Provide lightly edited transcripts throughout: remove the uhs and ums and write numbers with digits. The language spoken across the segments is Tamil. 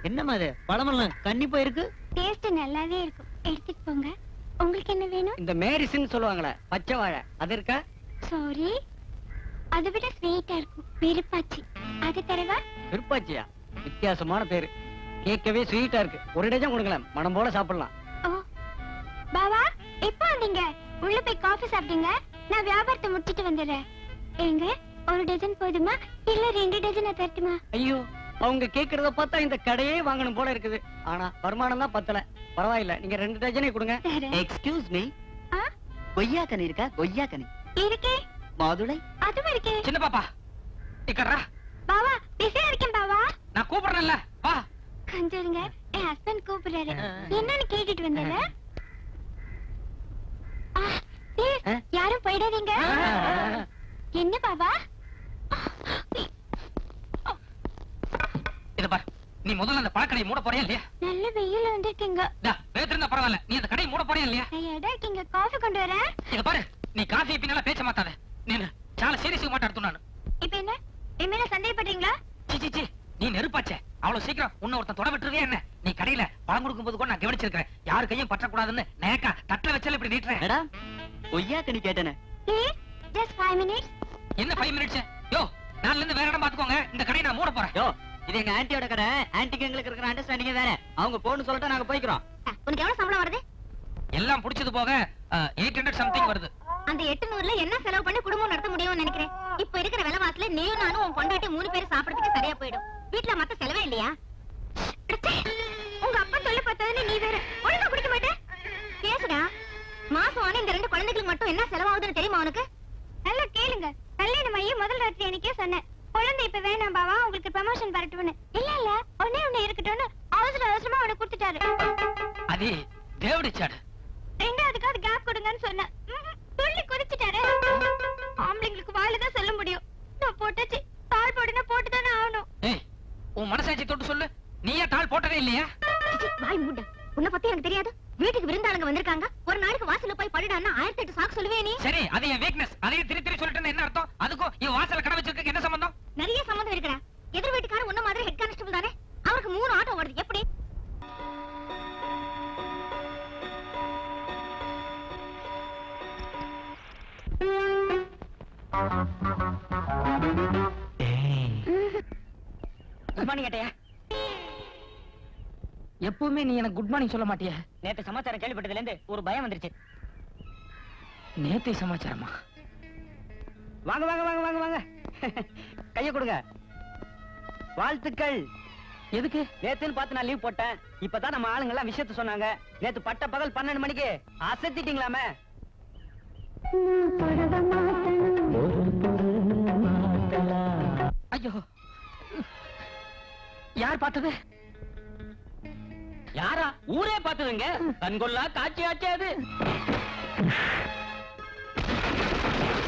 என்னம்மா இது பழமெல்லாம் கண்ணி போயிருக்கு. டேஸ்ட் நல்லாவே இருக்கும், எடுத்துட்டு போங்க. உங்களுக்கு என்ன வேணும்? இந்த மேரிசின்னு சொல்லுவாங்களே பச்சை வாழை, அது இருக்கா? சாரி, அதை விட ஸ்வீட்டா இருக்கும், விருப்பாச்சி. அது தரவா? விருப்பாச்சியா? வித்தியாசமான பேரு, கேட்கவே ஸ்வீட்டா இருக்கு. ஒரு டஜன் கொடுங்களேன், மனம் போல சாப்பிடலாம். ஓ பாவா, எப்ப வந்தீங்க? உள்ள போய் காஃபி சாப்பிடுங்க, நான் வியாபாரத்தை முடிச்சிட்டு வந்துடுறேன். ஏங்க, ஒரு டஜன் போதுமா இல்ல 2 டஜன் தரட்டுமா? ஐயோ, அவங்க கேக்குறத பார்த்தா இந்த கடையே வாங்கணும் போல இருக்குது. ஆனா வருமானம் தான் பத்தல. பரவாயில்ல, நீங்க 2 டஜனே கொடுங்க. எக்ஸ்கியூஸ் மீ, கொய்யா கனி இருக்கா? கொய்யா கனி இருக்கே. மாதுளை அதுவும் இருக்கே. சின்ன பாப்பா இக்கறா. பாவா, பிஸியா இருக்கேன் பாவா. நான் கூப்பிடுறேன்ல, வா. கொஞ்சம் இருங்க, என் ஹஸ்பண்ட் கூப்பிடுறாரு, என்னன்னு கேட்டுட்டு வந்துடுறேன். யாரும் போயிடாதீங்க. என்ன பாவா? இத பாரு, நீ முதல்ல அந்த பழக்கடையை மூட போறியா இல்லையா? நல்ல வெயில் வந்திருக்கீங்க. வேத்திருந்தா பரவாயில்ல, நீ அந்த கடையை மூட போறியா இல்லையா? டயர்டா இருக்கீங்க, காஃபி கொண்டு வரேன். இத பாரு, நீ காஃபி பின்னால பேச மாட்டாத. நீ சால சீரியஸா மாட்டாடு நானு. இப்ப என்ன என் மேல சந்தேகப்படுறீங்களா? சி சி, நீ நெருப்பாச்சே. அவ்வளவு சீக்கிரம் உன்னை ஒருத்தன் தொட விட்டுருவே என்ன? நீ கடையில பழம் கொடுக்கும் போது கூட நான் கவனிச்சிருக்கேன். யாரு கையும் பற்றக்கூடாதுன்னு நேக்கா தட்டுல வச்சால இப்படி நீட்டுறேன். மேடம், கொய்யா கனி கேட்டேனே. Just 5 minutes. என்ன 5 மினிட்ஸ்? யோ, நாளைல இருந்து வேற இடம் பாத்துக்கோங்க. இந்த கடையை நான் மூட போறேன். யோ, இது எங்க ஆன்ட்டியோட கடை. ஆன்ட்டிக்கு எங்களுக்கு இருக்கிற அண்டர்ஸ்டாண்டிங் வேற. அவங்க போன்னு சொல்லிட்டா நாங்க போய்க்கிறோம். உனக்கு எவ்வளவு சம்பளம் வருது? எல்லாம் புடிச்சது போக 800 சம்திங் வருது. அந்த 800ல என்ன செலவு பண்ணி குடும்பம் நடத்த முடியும்னு நினைக்கிறேன். இப்ப இருக்கிற விலைவாசில நீயும் நானும் உன் பொண்டாட்டி 3 பேர் சாப்பிடுறதுக்கு சரியா போயிடும். வீட்ல மத்த செலவே இல்லையா? உங்க அப்பா சொல்ல பார்த்ததுன்னு நீ வேற ஒழுங்கா குடிக்க மாட்டேன். பேசுடா. மாசம் ஆன இந்த 2 குழந்தைகளுக்கு மட்டும் என்ன செலவாகுதுன்னு தெரியுமா உனக்கு? நல்லா கேளுங்க. கல்யாணம் ஆகி முதல் ராத்திரி எனக்கே சொன்னேன், குழந்தை இப்ப வேணாம் பாவா, உங்களுக்கு ப்ரமோஷன் வரட்டும்னு. இல்ல இல்ல, ஒண்ணே இருக்கட்டும்னு அவசரமா அவனை கொடுத்துட்டாரு. அது தேவடிச்சாடு. ரெண்டாவதுக்காவது கேப் கொடுங்கன்னு சொன்னேன். துள்ளி குதிச்சுட்டாரு. ஆம்பளைங்களுக்கு வாயில்தான் சொல்ல முடியும். நான் போட்டாச்சு, தாள் போடுனா போட்டுதானே ஆகணும். ஏய், உன் மனசாட்சி தொட்டு சொல்லு, நீயே தாள் போட்டதே இல்லையா? வாய் மூட. உன்னை பத்தி எனக்கு தெரியாது. வீட்டுக்கு விருந்தாளுங்க வந்திருக்காங்க, ஒரு நாளைக்கு வாசல்ல போய் படுடான்னா 1008 சாக்கு சொல்லுவே நீ. சரி, அது என் வீக்னஸ். அதையும் திருத்தி சொல்லிட்டேன்னு என்ன அர்த்தம்? அதுக்கும் இவ வாசல்ல கடை வச்சிருக்க என்ன சம்பந்தம்? நிறைய சம்பந்தம் இருக்குடா. எதிர் வீட்டுக்காரன் உன்ன மாதிரி ஹெட் கான்ஸ்டபிள் தானே, அவருக்கு 3 ஆட்டோ ஓடுது. எப்படி? குட் மார்னிங் கேட்டையா? எப்பவுமே நீ எனக்கு குட் மார்னிங் சொல்ல மாட்டியா? நேத்து சமாச்சாரம் கேள்விப்பட்டதுல இருந்து ஒரு பயம் வந்துருச்சு. நேத்து சமாச்சாரமா? வாங்க வாங்க வாங்க வாங்க வாங்க, கைய கொடுங்க. வாழ்த்துக்கள். எதுக்கு? நேத்துன்னு பார்த்து நான் லீவ் போட்டேன். இப்பதான் நம்ம ஆளுங்க எல்லாம் விஷயத்த சொன்னாங்க. நேத்து பட்ட பகல் 12 மணிக்கு அசத்திட்டீங்களாமே. ஐயோ, யார் பார்த்தது? யாரா? ஊரே பார்த்ததுங்க. கண்கொள்ளா காட்சி ஆச்சு அது.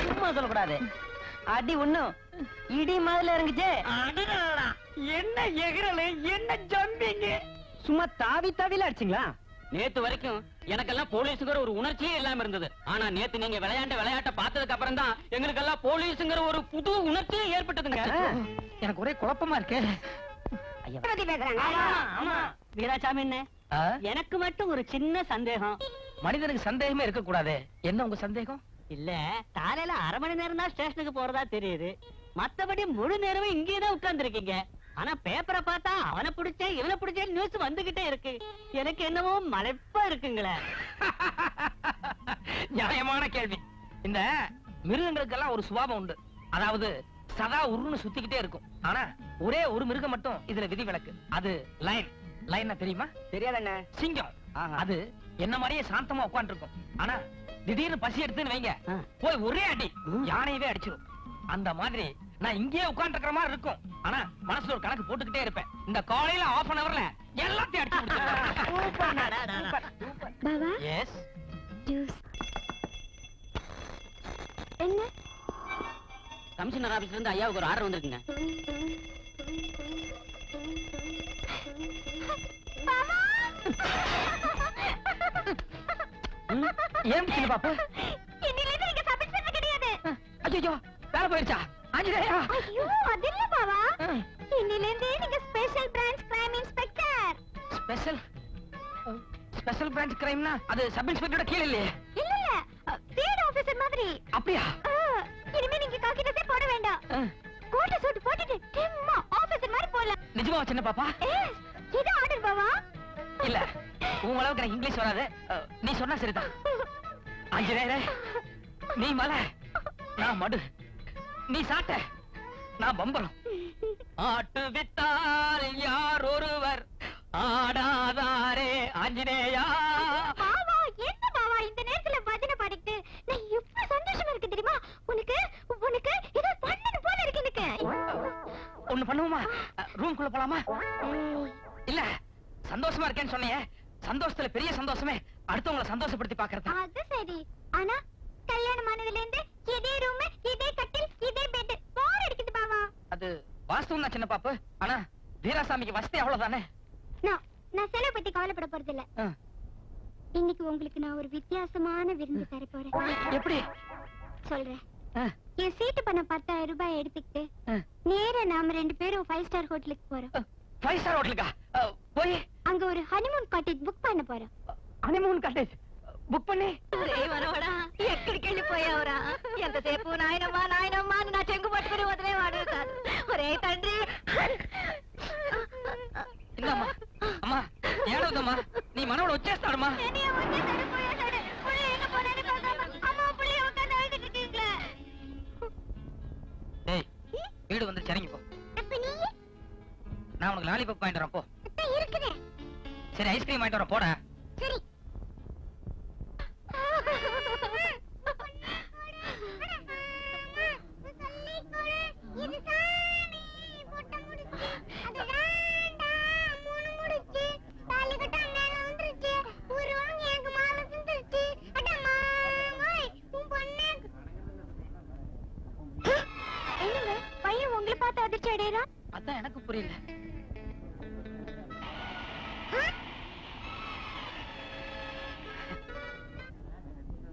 சும்மா சொல்லக்கூடாது. அடி ஒண்ணும் இடி மாதிரி இறங்குச்சு. என்ன எகிறல, என்ன ஜம்பிங்க. சும்மா தாவி தாவில அடிச்சிங்களா? நேத்து வரைக்கும் எனக்கெல்லாம் போலீஸுங்கிற ஒரு உணர்ச்சியே இல்லாம இருந்தது. ஆனா நேத்து நீங்க விளையாட்ட பார்த்ததுக்கு அப்புறம் தான் எங்களுக்கு எல்லாம் போலீஸுங்கிற ஒரு புது உணர்ச்சியே ஏற்பட்டதுங்க. எனக்கு ஒரே குழப்பமா இருக்கு. வீராசாமி, எனக்கு மட்டும் ஒரு சின்ன சந்தேகம். மனிதனுக்கு சந்தேகமே இருக்க கூடாது. என்ன உங்க சந்தேகம்? இல்ல, காலையில 1/2 மணி நேரம் தான் ஸ்டேஷனுக்கு போறதா தெரியுது. மத்தபடி முழு நேரமும் இங்கேதான் உட்கார்ந்து இருக்கீங்க. ஆனா பேப்பரை பார்த்தா அவனை பிடிச்ச இவனை பிடிச்ச நியூஸ் வந்துகிட்டே இருக்கு. எனக்கு என்னவோ மலைப்பா இருக்குங்களே. நியாயமான கேள்வி. இந்த மிருகங்களுக்கெல்லாம் ஒரு சுபாவம் உண்டு. அதாவது சதா உருன்னு சுத்திக்கிட்டே இருக்கும். ஆனா ஒரே ஒரு மிருகம் மட்டும் இதுல விதிவிலக்கு. அது லைன். லைன்னா தெரியுமா? தெரியாதண்ணே. சிங்கம். அது என்ன மாதிரியே சாந்தமா உட்கார்ந்து இருக்கும். ஆனா திடீர்னு பசி எடுத்துன்னு வைங்க, போய் ஒரே அடி யானையவே அடிச்சிடும். அந்த மாதிரி நான் இங்கேயே உட்கார்ந்து இருக்கிற மாதிரி இருக்கும். ஆனா மனசுல ஒரு கணக்கு போட்டுக்கிட்டே இருப்பேன். இந்த காலையில 1/2 hourல எல்லாத்தையும் அடிச்சு பாவா, எஸ் ஜூஸ். என்ன? கமிஷனர் ஆபீஸ்ல இருந்து ஐயாவுக்கு ஒரு ஆர்டர் வந்திருக்குங்க. ஏன் சின்ன பாப்பா? இன்னில இருந்து நீங்க சப் இன்ஸ்பெக்டர் கிடையாது. ஐயோ, வேலை போயிருச்சா? ஐயோ, அது இல்ல பாவா. இன்னில இருந்து நீங்க special branch crime inspector. Special special branch கிரைம்னா அது சப் இன்ஸ்பெக்டரோட கீழ இல்லையே. இல்ல இல்ல ஃபீல்ட் ஆபீசர் மாதிரி. அப்படியா? இனிமே நீங்க காக்கி ட்ரெஸ் போட வேண்டாம். கோட் சூட் போட்டுட்டு சும்மா ஆபீசர் மாதிரி போலாம். நிஜமா சின்ன பாப்பா? இது ஆர்டர் பாவா? இல்ல உன் அளவுக்கு எனக்கு இங்கிலீஷ் வராது. நீ சொன்னா சரிதான். ஆஞ்சநேயரே, நீ மலை, நான் மடு, நீ சாட்ட, நான் பம்பரம். ஆட்டு வித்தால் யார் ஒருவர் ஆடாதாரே ஆஞ்சநேயா. பாவா, என்ன பாவா இந்த நேரத்துல பஜனை பாடிட்டு நான் எவ்வளவு சந்தோஷமா இருக்கு தெரியுமா? உனக்கு உனக்கு ஏதோ பண்ணணும் போல இருக்கு எனக்கு. ஒண்ணு பண்ணுவோமா? ரூம்குள்ள போலாமா? இல்ல சந்தோஷமா இருக்கேன்னு சொன்னீங்க. சந்தோஷத்துல பெரிய சந்தோஷமே அடுத்தவங்களை சந்தோஷப்படுத்தி பாக்குறதா. அது சரி. ஆனா கல்யாணம் ஆனதுல இருந்து இதே ரூம், இதே கட்டில், இதே பெட், போர் அடிக்குது பாவா. அது வாஸ்தவம் தான் சின்ன பாப்பு. ஆனா வீராசாமிக்கு வசதி அவ்வளவுதானே. நான் செலவு பத்தி கவலைப்பட போறது இல்ல. இன்னைக்கு உங்களுக்கு நான் ஒரு வித்தியாசமான விருந்து தர போறேன். எப்படி சொல்றேன். என் சீட்டு பண்ண 10,000 ரூபாய் எடுத்துக்கிட்டு நேரா நாம 2 பேரும் 5 ஸ்டார் ஹோட்டலுக்கு போறோம். 5 ஸ்டார் ஹோட்டலுக்கா? போய் அங்க ஒரு ஹனிமூன் காட்டேஜ் புக் பண்ண போறோம். హనీమూన్ కాటేజ్ బుక్ పని మనవడా ఎక్కడికి వెళ్ళిపోయావురా? ఎంతసేపు నాయనమ్మా నాయనమ్మా అని నా చెంగు పట్టుకుని వదిలేవాడు కాదు. ఒరే తండ్రి. ఇందమ్మా అమ్మా ఏడవదమ్మా, నీ మనవడు వచ్చేస్తాడమ్మా. டேய் வீடு வந்து இறங்கி போ. நான் உனக்கு லாலிபாப் வாங்கிட்டு வரேன் போ. சரி ஐஸ்கிரீம் வாங்கிட்டு வரேன் போடா. சரி. பையன் உங்களை பார்த்து அதிர்ச்சி அடையறா? அதான் எனக்கு புரியல.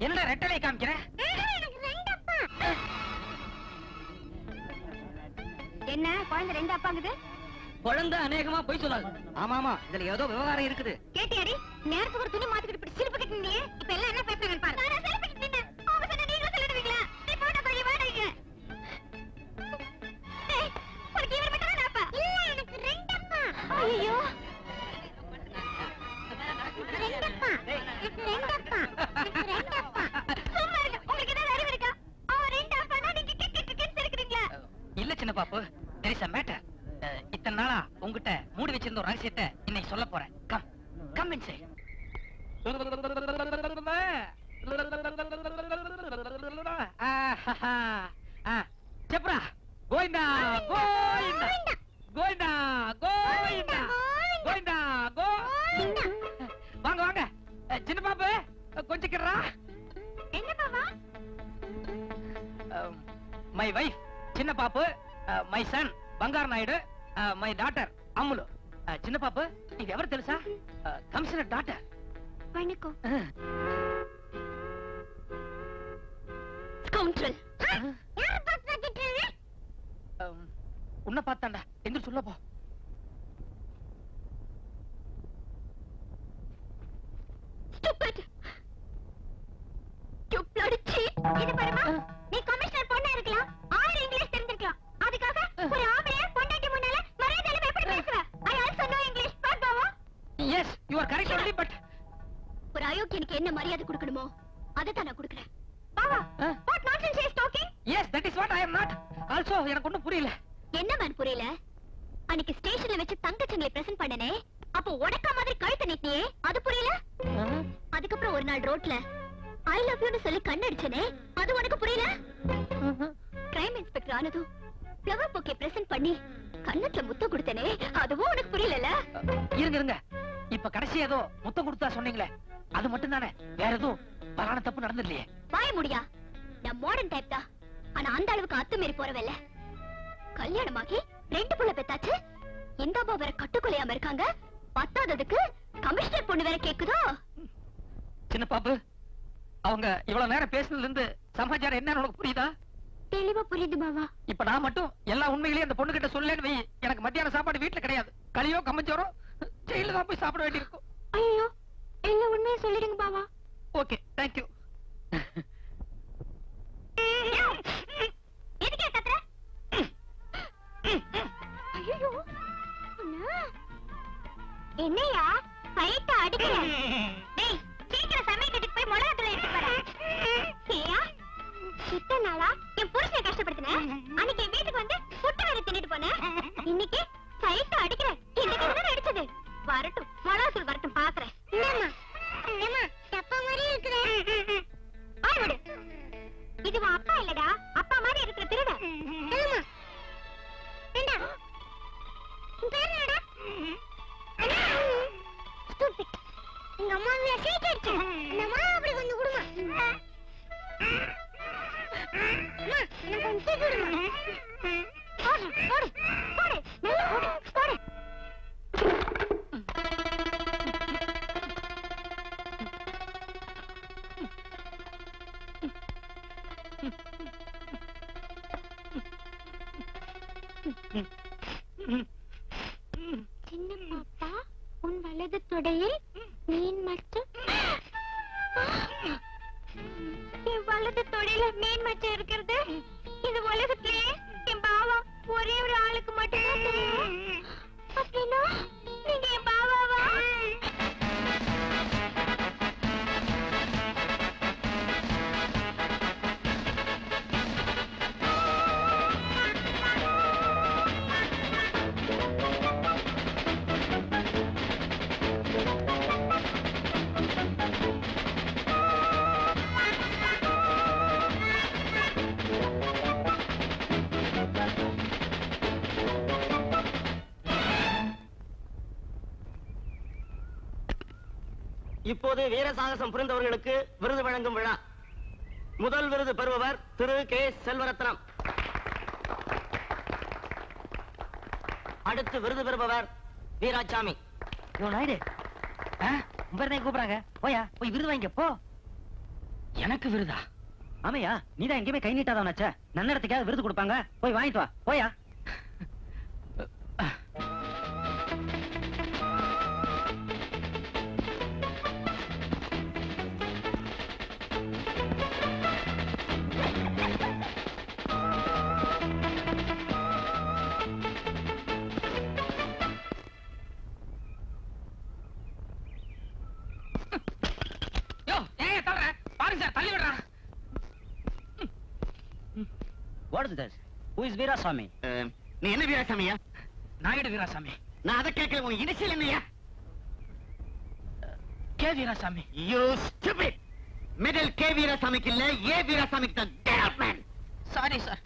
என்னடா ரெட்டலை காமிக்கிற? என்ன குழந்தை 2 அப்பாங்குது? குழந்தை அநேகமா போய் சொல்லாது. ஆமாமா இதுல ஏதோ விவகாரம் இருக்குது. கேட்டியாடி? நேரத்துக்கு ஒரு துணி மாத்திக்கிட்டு இப்படி சிரிப்பு கட்டினீங்க. இப்ப எல்லாம் என்ன பேசுறாங்கன்னு பாரு. நான் சிரிப்பு கட்டினேன். அவங்க சொன்ன நீங்களும் சொல்லிடுவீங்களா? நீ போட போய் வாடீங்க. ஏய் உனக்கு இவர் மட்டும் தான் அப்பா? இல்ல எனக்கு 2 அப்பா. ஐயோ 2 அப்பா. 2 அப்பா. 2 அப்பா. சும்மா இருங்க. உங்களுக்கு ஏதாவது அறிவு இருக்கா? அவன் 2 அப்பானா நீங்க கிக்கு சிரிக்கிறீங்களா? இல்ல சின்ன பாப்பு, there is a matter. இத்தனை நாளா உங்ககிட்ட மூடி வச்சிருந்த ஒரு ரகசியத்தை இன்னைக்கு சொல்ல போறேன். Come inside. செப்ரா கோயிண்டா கோயிண்டா கோயிண்டா கோயிண்டா கோயிண்டா கோயிண்டா. வாங்க வாங்க சின்ன பாப்பு கொஞ்சம் கிடறா. என்ன பாப்பா? மை வைஃப் சின்ன பாப்பு, மை சன் బంగారు నాయుడు, మై డాటర్ అమ్ములు. చిన్న పాప ఇది ఎవరు తెలుసా? Commissioner daughter. వణకం. స్కౌండ్రల్. யார பார்த்து திட்டுறீங்க? உன்னை பார்த்தாண்டா. எந்திர சொல்ல போ. ஸ்டூபிட். You bloody cheat. இது பாருமா, நீ கமிஷனர் பொண்ணா இருக்கலாம், 6 இங்கிலீஷ் தெரிஞ்சிருக்கலாம். அதுக்காக ஒரு ஆம்பளைய பொண்டாட்டி முன்னால மரியாதையில எப்படி பேசுற? I also know English. பாப்பாவா? Yes, you are correct only, but ஒரு அயோக்கியனுக்கு என்ன மரியாதை கொடுக்கணுமோ அதை தான் நான் கொடுக்கிறேன். பாவா, what nonsense is talking? Yes, that is what I am not. Also எனக்கு ஒண்ணும் புரியல. என்ன மேன் புரியல? அன்னைக்கு ஸ்டேஷன்ல வச்சு தங்கச்சங்களை பிரசன்ட் பண்ணனே, அப்போ உடக்க மாதிரி கழுத்து நீட்டியே, அது புரியல? அதுக்கப்புறம் ஒரு நாள் ரோட்ல I love you னு சொல்லி கண்ணடிச்சனே, அது உனக்கு புரியல? கிரைம் இன்ஸ்பெக்டர் ஆனதும் ஃப்ளவர் பொக்கே பிரசன்ட் பண்ணி கண்ணத்துல முத்தம் கொடுத்தனே, அதுவும் உனக்கு புரியல? இருங்க இருங்க, இப்ப கடைசி ஏதோ முத்தம் கொடுத்தா சொன்னீங்களே, அது மட்டும் தானே, வேற எதுவும் பலான தப்பு நடந்துடலையே? வாய முடியா, நான் மாடர்ன் டைப் தான். ஆனா அந்த அளவுக்கு அத்துமீறி போறவல்ல. கல்யாணமாகி 2 புள்ள பெத்தாச்சு, இந்த அம்மா வேற கட்டுக்குலையாம இருக்காங்க. பத்தாததுக்கு கமிஷனர் பொண்ணு வேற கேக்குதோ? சின்ன பாப்பு, அவங்க இவ்வளவு நேரம் பேசுனதுல இருந்து சமாச்சாரம் என்னன்னு உனக்கு புரியுதா? தெளிவா புரியுது பாவா. இப்ப நான் மட்டும் எல்லா உண்மைகளையும் அந்த பொண்ணு கிட்ட சொல்லலன்னு வை, எனக்கு மத்தியான சாப்பாடு வீட்டுல கிடையாது. களியோ கம்மஞ்சோரோ ஜெயில தான் போய் சாப்பிட வேண்டியிருக்கும். ஐயோ எல்லாம் உண்மையை சொல்லிடுங்க பாவா. Okay, thank you. எதுக்கே கத்துற? ஐயோ என்னையா ஃபைட் அடிக்கிற? டேய் சீக்கிரம் சமைக்கிறதுக்கு போய் மிளகாத்தூள் எடுத்து வர. ஏயா இத்தனை நாளா என் புருஷனை கஷ்டப்படுத்தின, அன்னைக்கு என் வீட்டுக்கு வந்து புட்டு வேற தின்னுட்டு போன, இன்னைக்கு ஃபைட் அடிக்கிற. இந்த கிட்ட அடிச்சது வரட்டும், மிளகாத்தூள் வரட்டும் பாக்குறேன். என்னம்மா என்னம்மா டப்பா மாதிரி இருக்குற? ஆய் விடு, இது உன் அப்பா இல்லடா, அப்பா மாதிரி இருக்கிற திருட. என்னம்மா வேண்டா உன் பேர் என்னடா? ஸ்டூபிட். எங்க அம்மா சீட் அடிச்சு இந்த மாவு அப்படி கொஞ்சம் கொடுமா. அம்மா எனக்கு கொஞ்சம் சீட் கொடுமா. போடு போடு போடு நல்லா போடு போடு. சின்ன பாப்பா உன் வலது தொடையில் மீன் மட்டும். என் வலது தொடையில மீன் மச்சம் இருக்கிறது இந்த உலகத்திலே என் பாவா ஒரே ஒரு ஆளுக்கு மட்டும்தான் தெரியும். அப்படின்னா நீங்க என் பாவாவா? இப்போது வீர சாகசம் புரிந்தவர்களுக்கு விருது வழங்கும் விழா. முதல் விருது பெறுபவர் திரு கே செல்வரத்னம். அடுத்து விருது பெறுபவர் வீராசாமி. கூப்பிடுறாங்க, போயா போய் விருது வாங்க போ. எனக்கு விருதா? ஆமையா, நீதான் எங்கேயுமே கை நீட்டாதானாச்சே, நன்னடத்துக்காக விருது கொடுப்பாங்க, போய் வாங்கிட்டு வா போயா. What is this? Who is Veerasamy? நீ என்ன வீராசாமியா? நாயுடு வீராசாமி. நான் அதை கேட்கல, உன் இனிஷியல் என்னையா? K Veerasamy. You stupid! Middle K வீராசாமிக்கு இல்ல, ஏ வீராசாமிக்கு தான். Sorry sir.